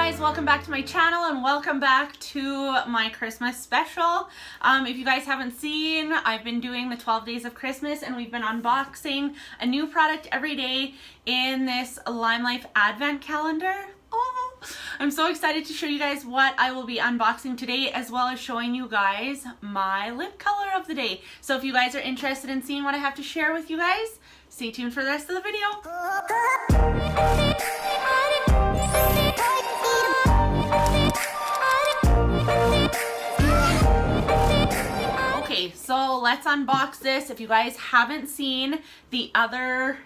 guys, welcome back to my channel and welcome back to my Christmas special. If you guys haven't seen, I've been doing the 12 days of Christmas and we've been unboxing a new product every day in this LimeLife advent calendar. Oh, I'm so excited to show you guys what I will be unboxing today, as well as showing you guys my lip color of the day. So if you guys are interested in seeing what I have to share with you guys, stay tuned for the rest of the video. Okay, so let's unbox this. If you guys haven't seen the other,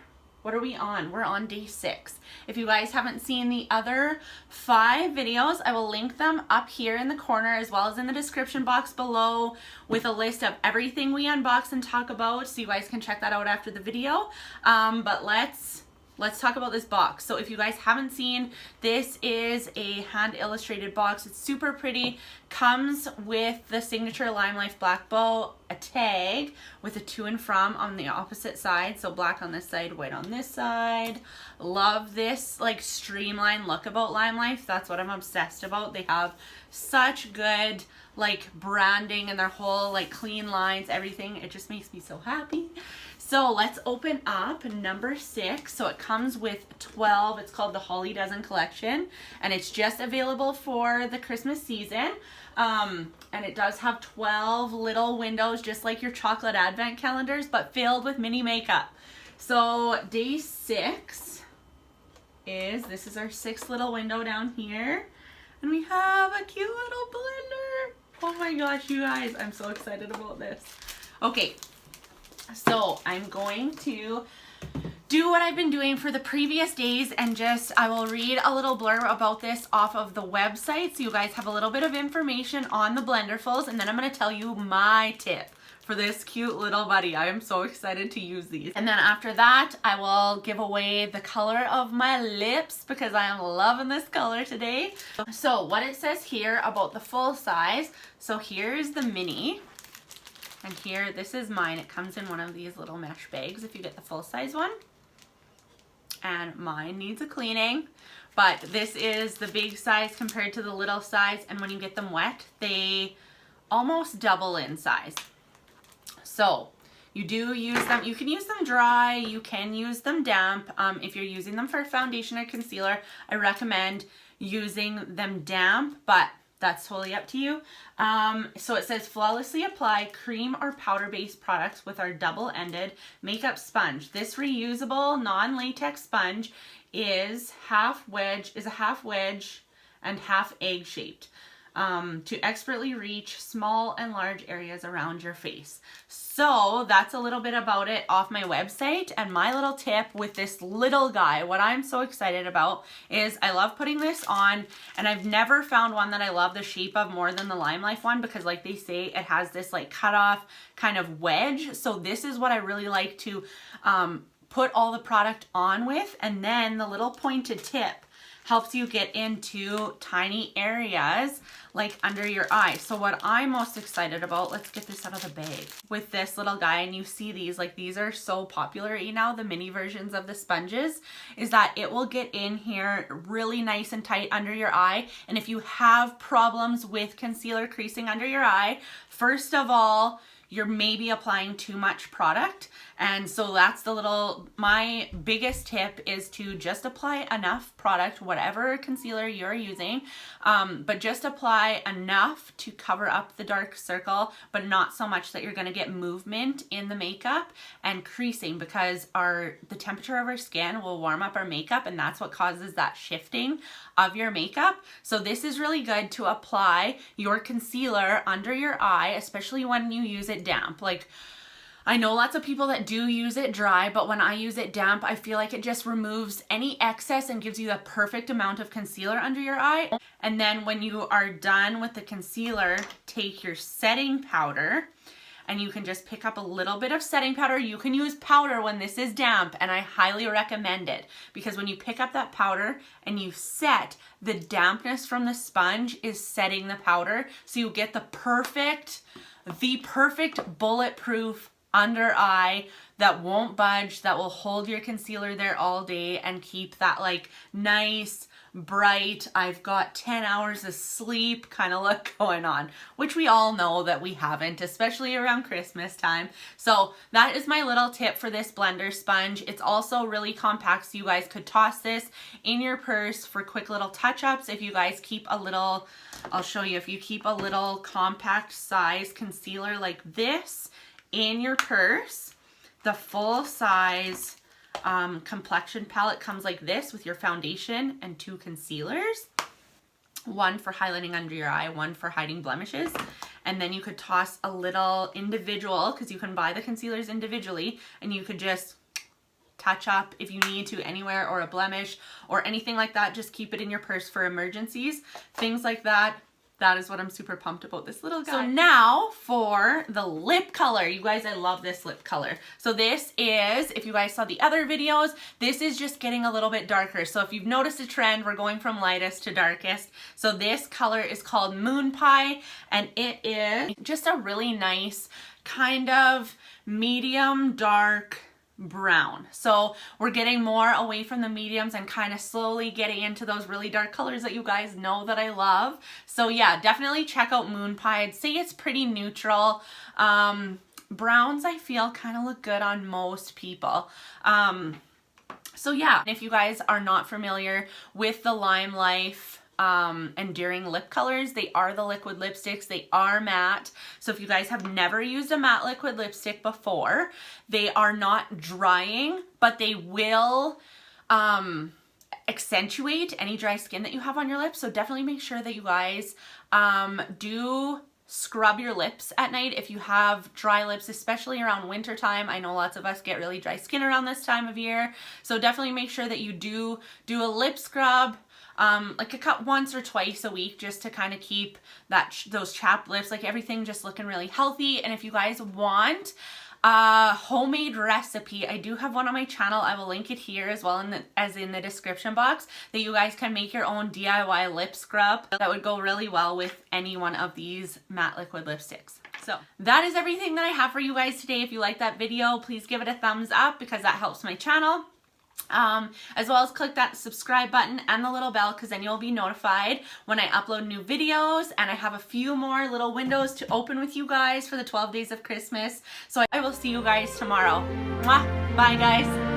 what are we on? We're on day 6. If you guys haven't seen the other 5 videos, I will link them up here in the corner as well as in the description box below with a list of everything we unbox and talk about, so you guys can check that out after the video. But let's talk about this box. So if you guys haven't seen, this is a hand illustrated box. It's super pretty. Comes with the signature LimeLife black bow, a tag with a to and from on the opposite side. So black on this side, white on this side. Love this like streamlined look about LimeLife. That's what I'm obsessed about. They have such good like branding and their whole like clean lines, everything. It just makes me so happy. So let's open up number 6. So it comes with 12. It's called the Holly Dozen Collection, and it's just available for the Christmas season. And it does have 12 little windows, just like your chocolate advent calendars, but filled with mini makeup. So day 6 this is our 6th little window down here. And we have a cute little blender. Oh my gosh, you guys, I'm so excited about this. Okay. So I'm going to do what I've been doing for the previous days, and I will read a little blurb about this off of the website so you guys have a little bit of information on the blenderfuls, and then I'm going to tell you my tip for this cute little buddy. I am so excited to use these. And then after that, I will give away the color of my lips because I am loving this color today. So what it says here about the full size. So here's the mini. And here, this is mine. It comes in one of these little mesh bags if you get the full size one. And mine needs a cleaning. But this is the big size compared to the little size. And when you get them wet, they almost double in size. So you do use them. You can use them dry. You can use them damp. If you're using them for foundation or concealer, I recommend using them damp. But that's totally up to you. So it says flawlessly apply cream or powder-based products with our double-ended makeup sponge. This reusable non-latex sponge is a half wedge and half egg shaped to expertly reach small and large areas around your face. So that's a little bit about it off my website. And my little tip with this little guy, what I'm so excited about is I love putting this on, and I've never found one that I love the shape of more than the LimeLife one, because like they say, it has this like cut off kind of wedge. So this is what I really like to put all the product on with. And then the little pointed tip helps you get into tiny areas like under your eye. So what I'm most excited about, let's get this out of the bag, with this little guy, and you see these, like these are so popular right now, the mini versions of the sponges, is that it will get in here really nice and tight under your eye. And if you have problems with concealer creasing under your eye, first of all, you're maybe applying too much product. And so that's my biggest tip is to just apply enough product, whatever concealer you're using, but just apply enough to cover up the dark circle, but not so much that you're gonna get movement in the makeup and creasing, because the temperature of our skin will warm up our makeup, and that's what causes that shifting of your makeup. So this is really good to apply your concealer under your eye, especially when you use it damp. Like, I know lots of people that do use it dry, but when I use it damp, I feel like it just removes any excess and gives you the perfect amount of concealer under your eye. And then when you are done with the concealer, take your setting powder, and you can just pick up a little bit of setting powder. You can use powder when this is damp, and I highly recommend it, because when you pick up that powder and you set, the dampness from the sponge is setting the powder, so you get the perfect bulletproof under eye that won't budge, that will hold your concealer there all day and keep that like nice bright, I've got 10 hours of sleep kind of look going on, which we all know that we haven't, especially around Christmas time. So that is my little tip for this blender sponge. It's also really compact, so you guys could toss this in your purse for quick little touch-ups. If you guys keep a little, I'll show you, if you keep a little compact size concealer like this in your purse, the full size complexion palette comes like this with your foundation and 2 concealers, one for highlighting under your eye, one for hiding blemishes. And then you could toss a little individual, because you can buy the concealers individually, and you could just touch up if you need to anywhere, or a blemish or anything like that. Just keep it in your purse for emergencies, things like that. That is what I'm super pumped about this little guy. So now for the lip color. You guys, I love this lip color. So this is, if you guys saw the other videos, this is just getting a little bit darker. So if you've noticed a trend, we're going from lightest to darkest. So this color is called Moon Pie, and it is just a really nice kind of medium dark brown. So we're getting more away from the mediums and kind of slowly getting into those really dark colors that you guys know that I love. So yeah, definitely check out Moon Pie. I'd say it's pretty neutral. Browns I feel kind of look good on most people. So yeah, if you guys are not familiar with the LimeLife Enduring lip colors, they are the liquid lipsticks. They are matte. So if you guys have never used a matte liquid lipstick before, they are not drying, but they will accentuate any dry skin that you have on your lips. So definitely make sure that you guys do scrub your lips at night if you have dry lips, especially around winter time. I know lots of us get really dry skin around this time of year. So definitely make sure that you do a lip scrub, like a cup once or twice a week, just to kind of keep those chapped lips, like everything just looking really healthy. And if you guys want a homemade recipe, I do have one on my channel. I will link it here as well as in the description box, that you guys can make your own DIY lip scrub that would go really well with any one of these matte liquid lipsticks. So that is everything that I have for you guys today. If you like that video, please give it a thumbs up, because that helps my channel. As well as click that subscribe button and the little bell, because then you'll be notified when I upload new videos. And I have a few more little windows to open with you guys for the 12 days of Christmas. So I will see you guys tomorrow. Mwah! Bye guys.